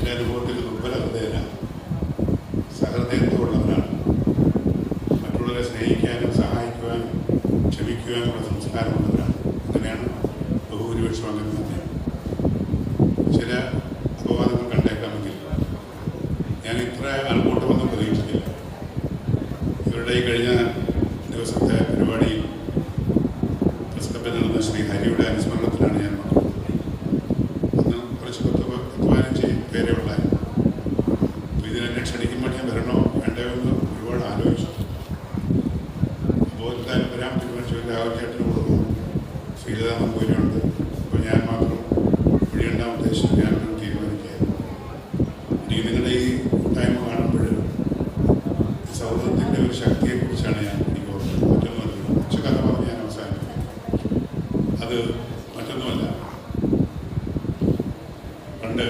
എൻ്റെ അനുഭവത്തിൽ ദുർബല ഹൃദയനാണ്, സഹൃദയത്വമുള്ളവരാണ്. മറ്റുള്ളവരെ സ്നേഹിക്കാനും സഹായിക്കുവാനും ക്ഷമിക്കുവാനുള്ള സംസ്കാരമുള്ളവരാണ്. അങ്ങനെയാണ് ബഹുഭൂരിപക്ഷം. അങ്ങനെ തന്നെ ചില അപവാദങ്ങൾ കണ്ടേക്കാമെങ്കിൽ ഞാൻ ഇത്ര ആൾക്കൂട്ടമൊന്നും പ്രതീക്ഷിച്ചില്ല. ഇവരുടെ ഈ കഴിഞ്ഞ ദിവസത്തെ പരിപാടിയിൽ പ്രസിഡന്റ് നടന്ന ശ്രീ ഹരിയുടെ അനുസ്മരണത്തിലാണ് ഞാൻ അന്ന് കുറച്ച് 10-15 പേരെ ഉണ്ടായിരുന്നു. ഇതിനെന്നെ ക്ഷണിക്കുമ്പോൾ ഞാൻ വരണോ വേണ്ടയോ എന്ന് ഒരുപാട് ആലോചിച്ചു. അപ്പോൾ എന്തായാലും വരാൻ തീരുമാനിച്ചു. രാഹുൽ ചേട്ടനോട് ശ്രീലതാ നമ്പൂരിയുണ്ട്. അപ്പോൾ ഞാൻ മാത്രം വഴിയുണ്ടാകാൻ ഉദ്ദേശിച്ചു. ഞാൻ തീരുമാനിക്കുകയായിരുന്നു. ഇനി നിങ്ങളുടെ ഈ ടൈം കാണുമ്പോൾ സൗഹൃദത്തിൻ്റെ ഒരു ശക്തിയെക്കുറിച്ചാണ് ഞാൻ എനിക്ക് ഓർക്കുന്നത്. മറ്റൊന്നുമല്ല, കുറച്ച് കഥ പറഞ്ഞ് ഞാൻ അവസാനിപ്പിക്കും. അത് മറ്റൊന്നുമല്ല, പണ്ട്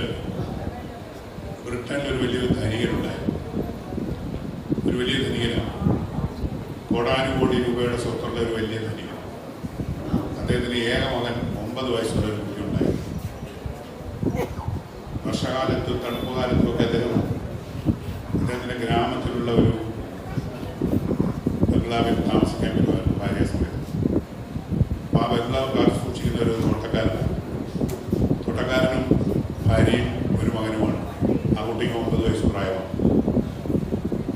ബ്രിട്ടനിൽ ഒരു വലിയൊരു ധനികനുണ്ടായിരുന്നു. ഒരു വലിയ ധനികനാണ്, കോടാനുകോടി രൂപയുടെ സ്വത്തുള്ള ഒരു വലിയ ധനികൻ. അദ്ദേഹത്തിന് ഏക മകൻ 9 വയസ്സുള്ള ഒരു കുട്ടി ഉണ്ടായിരുന്നു. വർഷകാലത്തും തണുപ്പ് കാലത്തും ഒക്കെ അദ്ദേഹത്തിൻ്റെ ഗ്രാമത്തിലുള്ള ഒരു ബംഗ്ലാവിൽ താമസിക്കാൻ പറ്റുമായിരുന്നു ഭാര്യ സമയത്ത്. അപ്പോൾ ആ ബംഗ്ലാവ് കാത്തു സൂക്ഷിക്കുന്ന ഒരു തോട്ടക്കാരനും ഭാര്യയും ഒരു മകനുമാണ്. ആ കുട്ടിക്ക് 9 വയസ്സ് പ്രായമാണ്.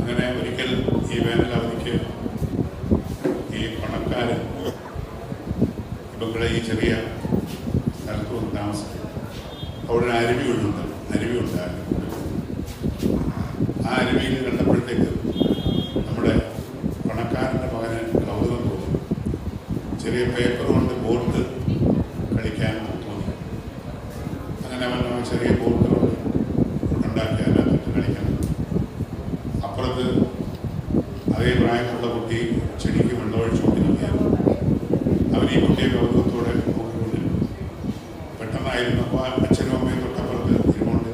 അങ്ങനെ ഒരിക്കൽ ഈ വേനൽ അവധിക്ക് ഈ പണക്കാരൻ ബംഗ്ലാ ഈ ചെറിയ സ്ഥലത്ത് വന്ന് താമസിക്കും. അവിടെ ഒരു അരുവിയുണ്ട്. ആ അരുവിയിൽ കണ്ടപ്പോഴത്തേക്ക് നമ്മുടെ പണക്കാരൻ്റെ മകന് കൗതുകം തോന്നി. ചെറിയ പേപ്പർ കൊണ്ട് ബോട്ട് കളിക്കാൻ തോന്നി. അങ്ങനെ അവൻ ചെറിയ ബോട്ട് കൊണ്ട് ഉണ്ടാക്കി അതിനകത്ത് കളിക്കാൻ. അപ്പുറത്ത് അതേ പ്രായമുള്ള കുട്ടി ചെടിക്ക് വെള്ളമൊഴിച്ചുകൊണ്ടിരിക്കുകയാണ്. അവൻ ഈ കുട്ടിയെ കൗതുകത്തോടെ നോക്കിക്കൊണ്ടിരുന്നു. പെട്ടെന്നായിരുന്നു അപ്പോൾ അച്ഛനും അമ്മയും തൊട്ടപ്പുറത്ത് ഇരുമുണ്ട്.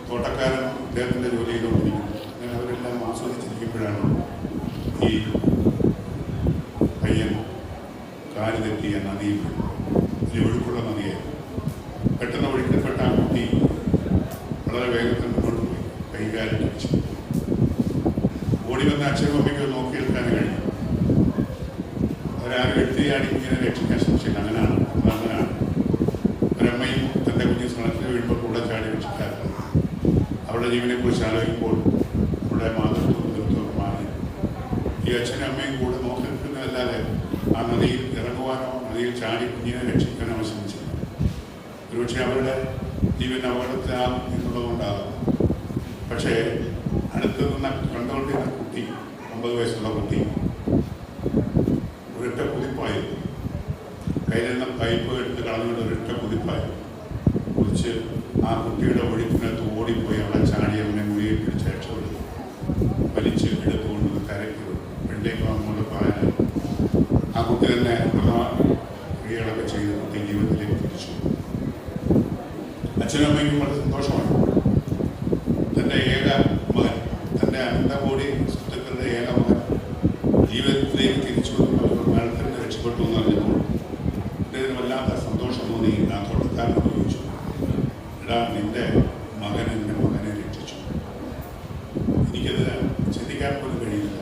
തോട്ടക്കാരൻ അദ്ദേഹത്തിൻ്റെ ജോലി ചെയ്തുകൊണ്ടിരിക്കുന്നു. അങ്ങനെ അവരെല്ലാം ആസ്വദിച്ചിരിക്കുമ്പോഴാണ് ഈ പയ്യൻ കാല് തെറ്റിയ നദിയിൽ ഒരു ഒഴുക്കുള്ള നദിയായിരുന്നു. പെട്ടെന്ന് ഒഴുക്കപ്പെട്ട ആ കുട്ടി വളരെ വേഗത്തിൽ മുന്നോട്ട് പോയി കൈകാലിൽ അടിച്ചു. ഓടി വന്ന അച്ഛനും അമ്മയ്ക്ക് നോക്കിയെടുക്കാൻ കഴിഞ്ഞു. അവരാരും എടുത്തിയാടി ഇങ്ങനെ രക്ഷിക്കാൻ ശ്രമിച്ചില്ല. അങ്ങനെയാണ് ഒരമ്മയും തൻ്റെ കുഞ്ഞ് സ്ഥലത്തിൽ വീഴുമ്പോൾ കൂടെ ചാടി രക്ഷിക്കാറുണ്ട്. അവരുടെ ജീവനെക്കുറിച്ച് ആലോചിക്കുമ്പോൾ അവരുടെ മാതൃത്വം മാറി ഈ അച്ഛനും അമ്മയും കൂടെ നോക്കി നിൽക്കുന്നതല്ലാതെ ആ നദിയിൽ ഇറങ്ങുവാനോ നദിയിൽ ചാടി കുഞ്ഞിനെ രക്ഷിക്കാനോ ശ്രമിച്ചില്ല. ഒരുപക്ഷെ അവരുടെ ജീവൻ അപകടത്തിലാകും എന്നുള്ളതുകൊണ്ടാകും. പക്ഷേ അടുത്ത് നിന്ന് കണ്ടുകൊണ്ടിരുന്ന കുട്ടി, 9 വയസ്സുള്ള കുട്ടി, ഒരിട്ട കുതിപ്പായിരുന്നു. കയ്യിൽ നിന്ന് പൈപ്പ് എടുത്ത് കളഞ്ഞുകൊണ്ട് ഒരിട്ട കുതിപ്പായിരുന്നു. കുതിച്ച് ആ കുട്ടിയുടെ ഒഴുക്കിനകത്ത് ഓടിപ്പോയി അവിടെ ചാടി അവനെ മുറിയെ പിടിച്ച് രക്ഷപ്പെടുന്നു. വലിച്ച് എടുത്തുകൊണ്ട് കരയ്ക്ക് വെള്ളേക്ക് അങ്ങോട്ട് പറയാൻ ആ കുട്ടി തന്നെ ക്രിയകളൊക്കെ ചെയ്ത് കുട്ടി ജീവിതത്തിലേക്ക് തിരിച്ചു. അച്ഛനും അമ്മയ്ക്കും വളരെ സന്തോഷമാണ്. തൻ്റെ ഏക മകൻ, തൻ്റെ അനന്തകോടി സ്വത്തുക്കളുടെ ഏക മകൻ ജീവിതത്തിലേക്ക് തിരിച്ചു മരണത്തിൽ നിന്ന് രക്ഷപ്പെട്ടു എന്ന് പറഞ്ഞപ്പോൾ അദ്ദേഹത്തിന് വല്ലാത്ത സന്തോഷം തോന്നി. ആ തോട്ടക്കാരൻ ചോദിച്ചു, എടാ, നിന്റെ മകൻ എൻ്റെ മകനെ രക്ഷിച്ചു. എനിക്കത് ചിന്തിക്കാൻ പോലും കഴിയില്ല.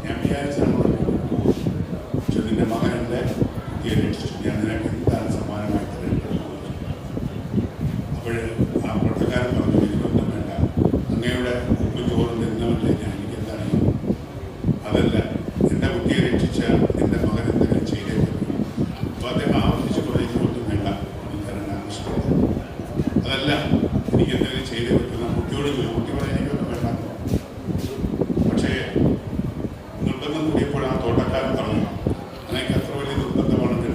ഞാൻ വിചാരിച്ചാണ് പക്ഷെ നിന്റെ മകൻ എൻ്റെ കുട്ടിയെ രക്ഷിച്ചു. ഞാൻ നിനക്ക് എന്താണ് സമ്മാനമായി തരേണ്ടത്? അപ്പോൾ ആ തോട്ടക്കാരൻ പറഞ്ഞു, എനിക്കൊന്നും വേണ്ട, അങ്ങയുടെ ഉപ്പും ചോറും തിന്നവല്ലേ ഞാൻ, എനിക്കെന്താണ്? അതല്ല, എൻ്റെ കുട്ടിയെ രക്ഷിച്ച എൻ്റെ മകൻ എന്തെങ്കിലും ചെയ്തേ പറ്റും. അപ്പോൾ അദ്ദേഹം ആവർത്തിച്ച് കുറേക്കൊന്നും വേണ്ട, എനിക്ക് തരാൻ ആവശ്യമില്ല. അതല്ല, എനിക്ക് എന്തെങ്കിലും ചെയ്തേ പറ്റുന്ന കുട്ടിയോട് കുട്ടി പറയാൻ എനിക്കൊന്നും വേണ്ട. പക്ഷേ നിർബന്ധം കൂടിയപ്പോൾ ആ തോട്ടക്കാരൻ പറഞ്ഞു, എനിക്ക് അത്ര വലിയ നിർബന്ധമാണെങ്കിൽ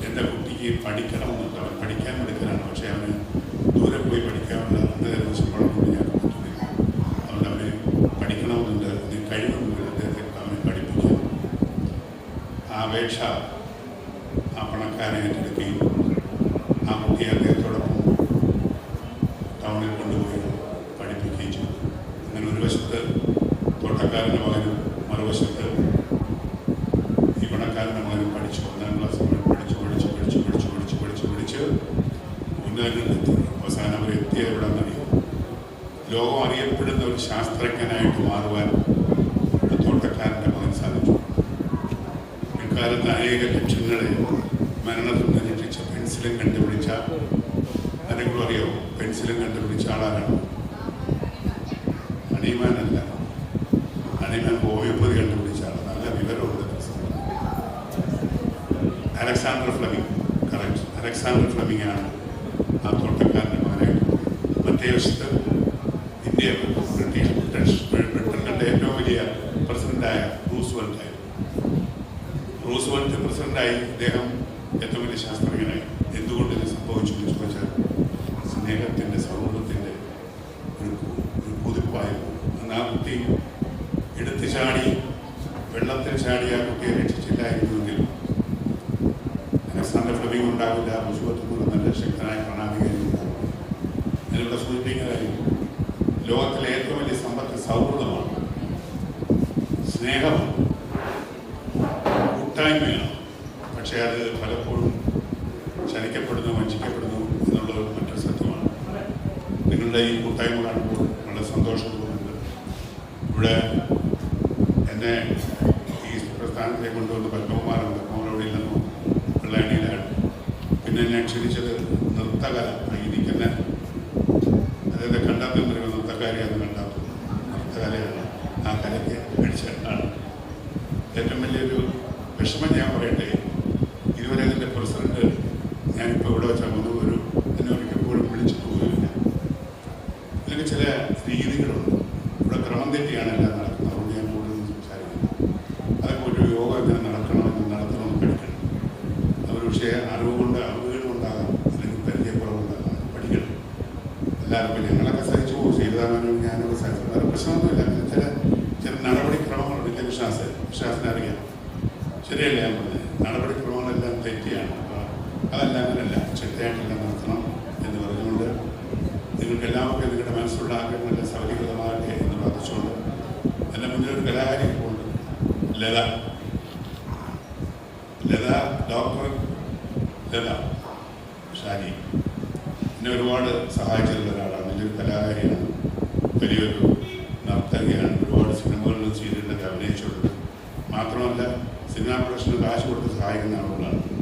എൻ്റെ കുട്ടിക്ക് പഠിക്കണമെന്നുണ്ട്. അവൻ പഠിക്കാൻ പഠിക്കാനാണ്. പക്ഷേ അവന് ദൂരെ പോയി പഠിക്കാനുള്ള അന്ന് ശമ്പളം കൊണ്ട് ഞാൻ പറ്റുന്നില്ല. അതുകൊണ്ട് അവന് പഠിക്കണമെന്നുണ്ട്. അതിന് കഴിവൊന്നുമില്ല. അദ്ദേഹത്തെ അവനെ പഠിപ്പിക്കുക. ആ അപേക്ഷ ആ പണക്കാരനെ ഏറ്റെടുക്കുകയും ആ കുട്ടിയെ അദ്ദേഹത്തോടൊപ്പം ടൗണിൽ കൊണ്ടുപോയി പഠിപ്പിക്കുകയും ചെയ്തു. അങ്ങനെ ഒരു വശത്ത് തോട്ടക്കാരൻ്റെ മകനും മറുവശത്ത് ഈ പണക്കാരൻ്റെ മകനും പഠിച്ചു. 1-ാം ക്ലാസ് പഠിച്ച് ഉന്നതങ്ങളിലെത്തി. അവസാനം അവർ എത്തിയ എവിടെ നിന്നറിയോ? ലോകം അറിയപ്പെടുന്ന ഒരു ശാസ്ത്രജ്ഞനായിട്ട് മാറുവാൻ തോട്ടക്കാരൻ്റെ മകൻ സാധിച്ചു. ഇക്കാലത്ത് അനേക ലക്ഷ്യങ്ങളെ മരണത്തിൽ നിന്ന് രക്ഷിച്ച പെൻസിലും കണ്ടുപിടിച്ച ആരെങ്കിലും അറിയോ? പെൻസിലും കണ്ടുപിടിച്ച ആളാരാണ്? അണിമാനല്ല. അണിമാൻ ഹോമിയോപ്പതി കണ്ടുപിടിച്ച ആൾ. നല്ല വിവരമുണ്ട്. Alexander Fleming. Correct, Alexander Fleming ആണ് ആ തോട്ടക്കാരൻ്റെ മകനായിട്ട്. മറ്റേ വശത്ത് ഇന്ത്യ ബ്രിട്ടൻ്റെ ഏറ്റവും വലിയ പ്രസിഡന്റായ റൂസ്വെൽറ്റ് പ്രസിഡന്റായി. ഇദ്ദേഹം ഏറ്റവും വലിയ ശാസ്ത്രജ്ഞനായി. എന്തുകൊണ്ട് ഇത് സംഭവിച്ചു എന്ന് ചോദിച്ചാൽ സ്നേഹത്തിൻ്റെ, സൗഹൃദത്തിൻ്റെ ഒരു കുതിപ്പായിരുന്നു. അന്ന് ആ കുട്ടി എടുത്തു ചാടി വെള്ളത്തിൽ ചാടി ആ കുട്ടിയെ രക്ഷിച്ചില്ലായിരുന്നുവെങ്കിൽ അലക്സാണ്ടർ ഫ്ലെമിംഗ് ഉണ്ടാവില്ല. റൂസ്വെൽറ്റ് നല്ല ശക്തനായ പ്രണാളികയും ഉണ്ടാകും. അതിലൂടെ സൂചിപ്പിക്കുന്ന കാര്യം ലോകത്തിലെ ഏറ്റവും വലിയ സമ്പത്ത് സൗഹൃദമാണ്, സ്നേഹമാണ്, കൂട്ടായ്മയാണ്. പക്ഷേ അത് പലപ്പോഴും ചലിക്കപ്പെടുന്നു, വഞ്ചിക്കപ്പെടുന്നു എന്നുള്ളത് മറ്റൊരു സത്യമാണ്. നിങ്ങളുടെ ഈ കൂട്ടായ്മ കാണുമ്പോൾ വളരെ സന്തോഷം തോന്നുന്നുണ്ട്. ഇവിടെ എന്നെ ഈ പ്രസ്ഥാനത്തിലേക്ക് കൊണ്ടുവന്ന് പത്മകുമാറോട് ഇല്ലെന്നോ വെള്ളായണിയിലാണ്. പിന്നെ ഞാൻ ക്ഷണിച്ചത് നൃത്തകല. ഇരിക്കുന്ന അതായത് കണ്ടാത്തം പറയുമ്പോൾ നൃത്തക്കാരിയാണ്. കണ്ടാത്തം നൃത്തകലയാണ്. ആ കലയ്ക്ക് അടിച്ചാണ് ഏറ്റവും വലിയൊരു വിഷമം. ഞാൻ പറയട്ടെ, ഇതുവരെ അതിൻ്റെ പ്രസിഡന്റ് ഞാനിപ്പോൾ ഇവിടെ വെച്ചാൽ എന്നെ ഒരിക്കൽപ്പോഴും വിളിച്ചിട്ട് പോലുമില്ല. ഇതിന് ചില രീതികളുണ്ട്. ഇവിടെ ക്രമം തെറ്റിയാണ് എല്ലാം നടക്കുന്നത്. അതുകൊണ്ട് ഞാൻ കൂടുതൽ സംസാരിക്കുന്നത് അതൊക്കെ ഒരു യോഗ എങ്ങനെ നടത്തണമെന്ന് പഠിക്കണം. അവർ പക്ഷേ അറിവുകളുണ്ടാകാം, അല്ലെങ്കിൽ പരിചയക്കുറവുണ്ടാകാം. പഠിക്കണം. എല്ലാവർക്കും ഞങ്ങളൊക്കെ സഹിച്ചു പോകും. ചെയ്താലും ഞാനൊക്കെ സഹിച്ചു. വേറെ പ്രശ്നമൊന്നുമില്ല. ചില നടപടിക്രമങ്ങളുണ്ട്. വലിയ വിശ്വാസത്തിന് അറിയാം. ശരിയല്ല ഞാൻ പറഞ്ഞത്. നടപടിക്രമങ്ങളെല്ലാം തെറ്റിയാണ്. അപ്പോൾ അതെല്ലാം അങ്ങനെയല്ല, ചിട്ടയായിട്ടെല്ലാം നടത്തണം എന്ന് പറഞ്ഞുകൊണ്ട് നിങ്ങൾക്ക് എല്ലാവർക്കും നിങ്ങളുടെ മനസ്സിലുള്ള ആഗ്രഹങ്ങളെല്ലാം സൗകര്യപ്രദമാകട്ടെ എന്ന് പ്രാർത്ഥിച്ചുകൊണ്ട് എൻ്റെ മുന്നിൽ ഒരു കലാകാരി ഉണ്ട്, ലത. ഡോക്ടർ ലത ഷാനി എന്നെ ഒരുപാട് സഹായിച്ചിട്ടുള്ള ഒരാളാണ്. വലിയൊരു കലാകാരിയാണ്, വലിയൊരു നർത്തകിയാണ്. ഒരുപാട് സിനിമകളിലും സീരിയലിലൊക്കെ അഭിനയിച്ചിട്ടുണ്ട്. മാത്രമല്ല സിനിമാ പ്രൊഡക്ഷന് കാശ് കൊടുത്ത് സഹായിക്കുന്ന ആളുകളാണ്.